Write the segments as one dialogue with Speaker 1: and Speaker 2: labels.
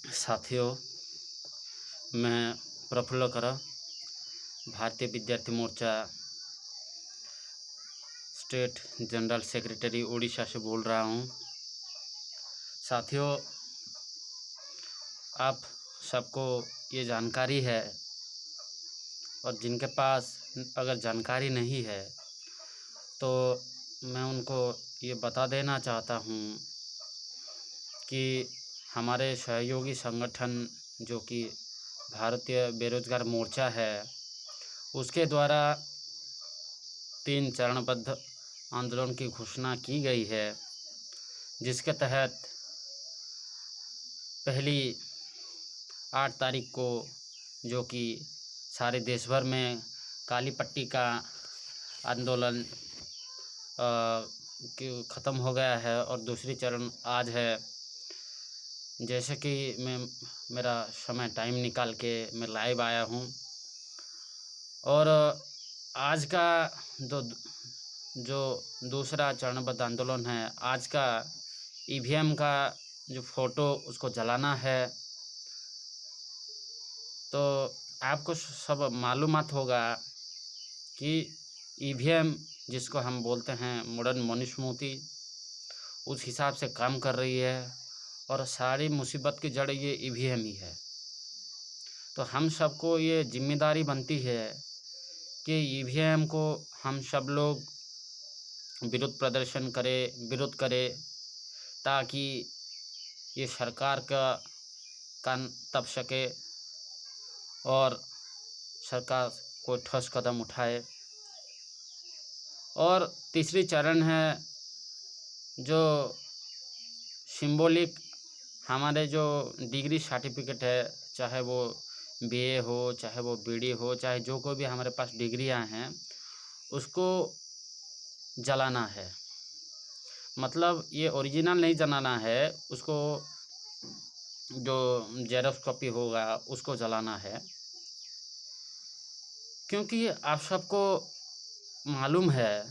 Speaker 1: साथियों, मैं प्रफुल्ल कर भारतीय विद्यार्थी मोर्चा स्टेट जनरल सेक्रेटरी उड़ीसा से बोल रहा हूँ। साथियों, आप सबको ये जानकारी है और जिनके पास अगर जानकारी नहीं है तो मैं उनको ये बता देना चाहता हूँ कि हमारे सहयोगी संगठन जो कि भारतीय बेरोजगार मोर्चा है, उसके द्वारा 3 चरणबद्ध आंदोलन की घोषणा की गई है, जिसके तहत पहली 8 तारीख को जो कि सारे देश भर में काली पट्टी का आंदोलन ख़त्म हो गया है और दूसरी चरण आज है। जैसे कि मेरा समय टाइम निकाल के मैं लाइव आया हूँ और आज का जो दूसरा चरणबद्ध आंदोलन है, आज का ईवीएम का जो फ़ोटो उसको जलाना है। तो आपको सब मालूमात होगा कि ईवीएम जिसको हम बोलते हैं मॉडर्न मनुस्मृति, उस हिसाब से काम कर रही है और सारी मुसीबत की जड़ ये ईवीएम ही है। तो हम सबको ये जिम्मेदारी बनती है कि ईवीएम को हम सब लोग विरोध प्रदर्शन करें, विरोध करें, ताकि ये सरकार का कान दब सके और सरकार कोई ठोस कदम उठाए। और तीसरी चरण है जो सिंबॉलिक हमारे जो डिग्री सर्टिफिकेट है, चाहे वो बीए हो, चाहे वो बीडी हो, चाहे जो कोई भी हमारे पास डिग्रियां हैं, उसको जलाना है। मतलब ये ओरिजिनल नहीं जलाना है, उसको जो जेरॉक्स कॉपी होगा उसको जलाना है। क्योंकि आप सबको मालूम है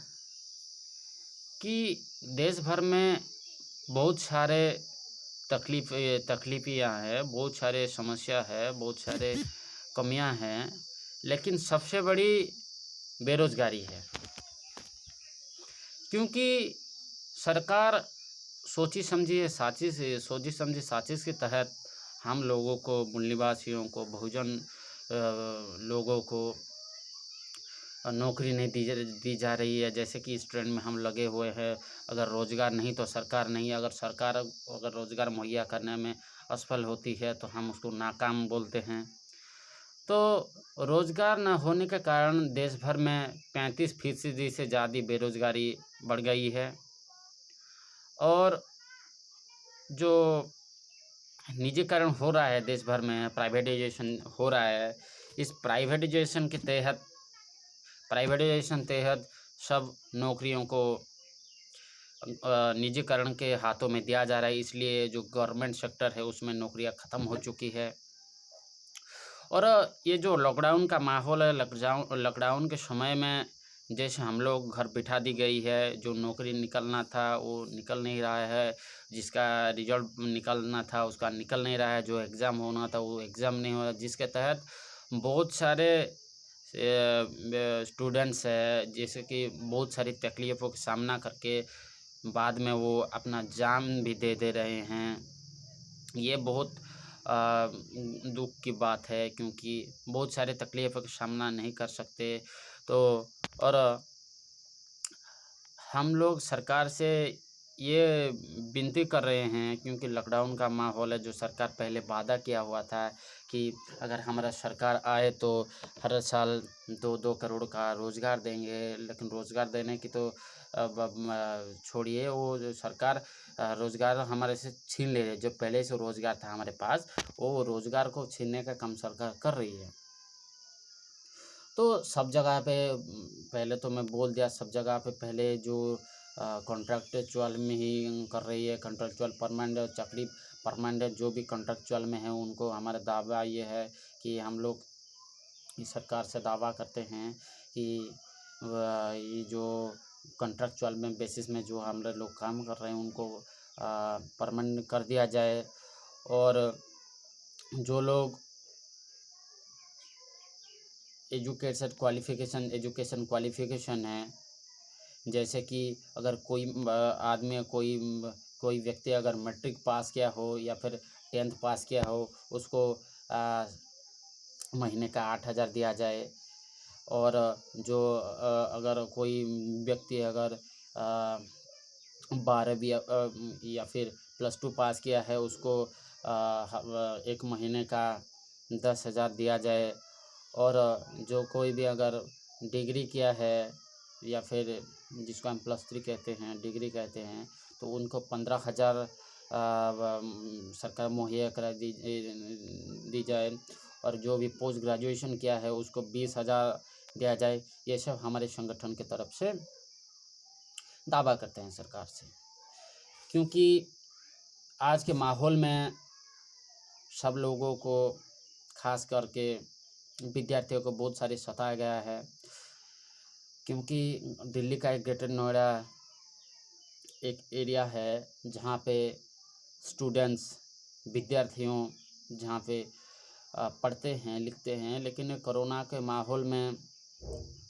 Speaker 1: कि देश भर में बहुत सारे तकलीफियाँ हैं, बहुत सारे समस्या है, बहुत सारे कमियां हैं, लेकिन सबसे बड़ी बेरोजगारी है। क्योंकि सरकार सोची समझी साजिश के तहत हम लोगों को, मूल निवासियों को, बहुजन लोगों को नौकरी नहीं दी जा रही है। जैसे कि इस ट्रेंड में हम लगे हुए हैं, अगर रोज़गार नहीं तो सरकार नहीं। अगर सरकार अगर रोज़गार मुहैया करने में असफल होती है तो हम उसको नाकाम बोलते हैं। तो रोज़गार न होने के कारण देश भर में 35% से ज़्यादा बेरोज़गारी बढ़ गई है। और जो निजीकरण हो रहा है देश भर में, प्राइवेटाइजेशन हो रहा है, इस प्राइवेटाइजेशन तहत सब नौकरियों को निजीकरण के हाथों में दिया जा रहा है। इसलिए जो गवर्नमेंट सेक्टर है उसमें नौकरियां ख़त्म हो चुकी है। और ये जो लॉकडाउन का माहौल है, लॉकडाउन के समय में जैसे हम लोग घर बिठा दी गई है, जो नौकरी निकलना था वो निकल नहीं रहा है, जिसका रिजल्ट निकलना था उसका निकल नहीं रहा है, जो एग्ज़ाम होना था वो एग्ज़ाम नहीं हो रहा, जिसके तहत बहुत सारे स्टूडेंट्स है, जैसे कि बहुत सारी तकलीफ़ों का सामना करके बाद में वो अपना जान भी दे रहे हैं। ये बहुत दुख की बात है, क्योंकि बहुत सारे तकलीफ़ों का सामना नहीं कर सकते। तो और हम लोग सरकार से ये विनती कर रहे हैं, क्योंकि लॉकडाउन का माहौल है, जो सरकार पहले वादा किया हुआ था कि अगर हमारा सरकार आए तो हर साल 2-2 करोड़ का रोज़गार देंगे। लेकिन रोज़गार देने की तो अब छोड़िए, वो जो सरकार रोज़गार हमारे से छीन ले रही है। जो पहले से रोज़गार था हमारे पास, वो रोज़गार को छीनने का काम सरकार कर रही है। तो सब जगह पे पहले तो मैं बोल दिया, सब जगह पे पहले जो कॉन्ट्रैक्चुअल में ही कर रही है, कॉन्ट्रैक्चुअल परमानेंट चाकरी, परमानेंट जो भी कॉन्ट्रैक्चुअल में है उनको हमारा दावा ये है कि हम लोग इस सरकार से दावा करते हैं कि ये जो कॉन्ट्रैक्चुअल में बेसिस में जो हम लोग काम कर रहे हैं उनको परमानेंट कर दिया जाए। और जो लोग एजुकेशन क्वालिफ़िकेशन है, जैसे कि अगर कोई आदमी कोई व्यक्ति अगर मैट्रिक पास किया हो या फिर 10th पास किया हो, उसको महीने का 8,000 दिया जाए। और जो अगर कोई व्यक्ति अगर 12वीं या फिर +2 पास किया है, उसको एक महीने का 10,000 दिया जाए। और जो कोई भी अगर डिग्री किया है या फिर जिसको हम +3 कहते हैं, डिग्री कहते हैं, तो उनको 15,000 सरकार मुहैया करा दी जाए। और जो भी पोस्ट ग्रेजुएशन किया है उसको 20,000 दिया जाए। ये सब हमारे संगठन की तरफ से दावा करते हैं सरकार से, क्योंकि आज के माहौल में सब लोगों को, खास करके विद्यार्थियों को बहुत सारी सताया गया है, क्योंकि दिल्ली का एक ग्रेटर नोएडा एक एरिया है जहाँ पे स्टूडेंट्स, विद्यार्थियों जहाँ पे पढ़ते हैं, लिखते हैं। लेकिन कोरोना के माहौल में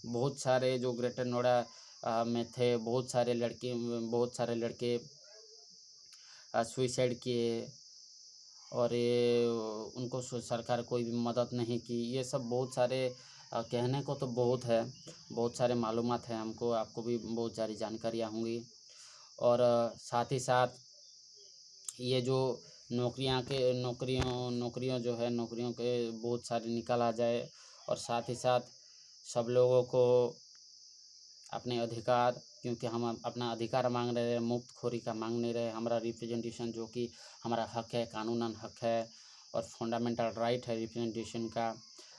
Speaker 1: बहुत सारे जो ग्रेटर नोएडा में थे, बहुत सारे लड़के सुसाइड किए, और ये उनको सरकार कोई भी मदद नहीं की। ये सब बहुत सारे कहने को तो बहुत है, बहुत सारे मालूमात हैं हमको, आपको भी बहुत सारी जानकारियाँ होंगी। और साथ ही साथ ये जो नौकरियों के बहुत सारे निकाला जाए। और साथ ही साथ सब लोगों को अपने अधिकार, क्योंकि हम अपना अधिकार मांग रहे हैं, मुफ्तखोरी का मांग नहीं रहे। हमारा रिप्रेजेंटेशन जो कि हमारा हक है, कानूनन हक है और फंडामेंटल राइट है रिप्रेजेंटेशन का,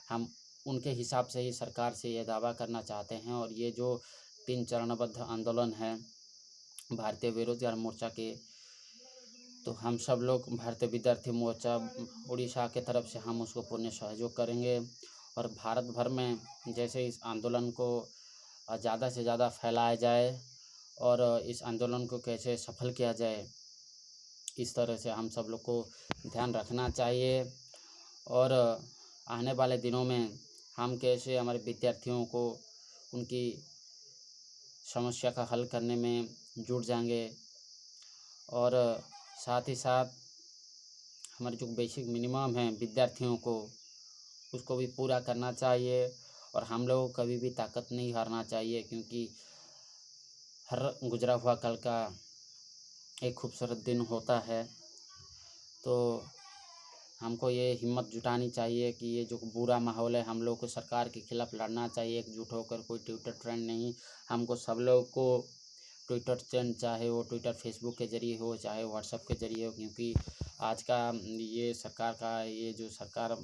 Speaker 1: हम उनके हिसाब से ही सरकार से ये दावा करना चाहते हैं। और ये जो 3 चरणबद्ध आंदोलन है भारतीय बेरोजगार मोर्चा के, तो हम सब लोग भारतीय विद्यार्थी मोर्चा उड़ीसा के तरफ से हम उसको पूर्ण सहयोग करेंगे। और भारत भर में जैसे इस आंदोलन को ज़्यादा से ज़्यादा फैलाया जाए और इस आंदोलन को कैसे सफल किया जाए, इस तरह से हम सब लोग को ध्यान रखना चाहिए। और आने वाले दिनों में हम कैसे हमारे विद्यार्थियों को उनकी समस्या का हल करने में जुट जाएंगे। और साथ ही साथ हमारे जो बेसिक मिनिमम है विद्यार्थियों को, उसको भी पूरा करना चाहिए। और हम लोगों को कभी भी ताकत नहीं हारना चाहिए, क्योंकि हर गुजरा हुआ कल का एक खूबसूरत दिन होता है। तो हमको ये हिम्मत जुटानी चाहिए कि ये जो बुरा माहौल है, हम लोग को सरकार के खिलाफ लड़ना चाहिए एकजुट होकर। कोई ट्विटर ट्रेंड नहीं, हमको सब लोग को ट्विटर ट्रेंड, चाहे वो ट्विटर फेसबुक के ज़रिए हो, चाहे व्हाट्सएप के ज़रिए हो, क्योंकि आज का ये सरकार का ये जो सरकार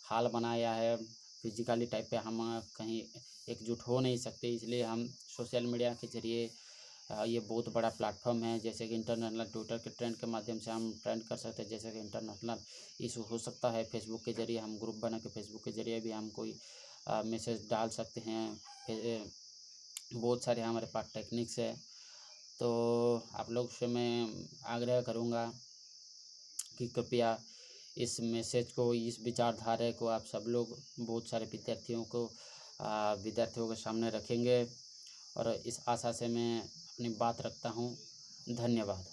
Speaker 1: हाल बनाया है, फिजिकली टाइप पे हम कहीं एकजुट हो नहीं सकते। इसलिए हम सोशल मीडिया के ज़रिए, ये बहुत बड़ा प्लेटफॉर्म है। जैसे कि इंटरनेशनल ट्विटर के ट्रेंड के माध्यम से हम ट्रेंड कर सकते हैं, जैसे कि इंटरनेशनल इशू हो सकता है। फेसबुक के ज़रिए हम ग्रुप बना के फेसबुक के ज़रिए भी हम कोई मैसेज डाल सकते हैं। बहुत सारे हमारे पास टेक्निक्स है। तो आप लोग से मैं आग्रह करूँगा कि कृपया इस मैसेज को, इस विचारधारा को आप सब लोग बहुत सारे विद्यार्थियों के सामने रखेंगे। और इस आशा से मैं अपनी बात रखता हूँ। धन्यवाद।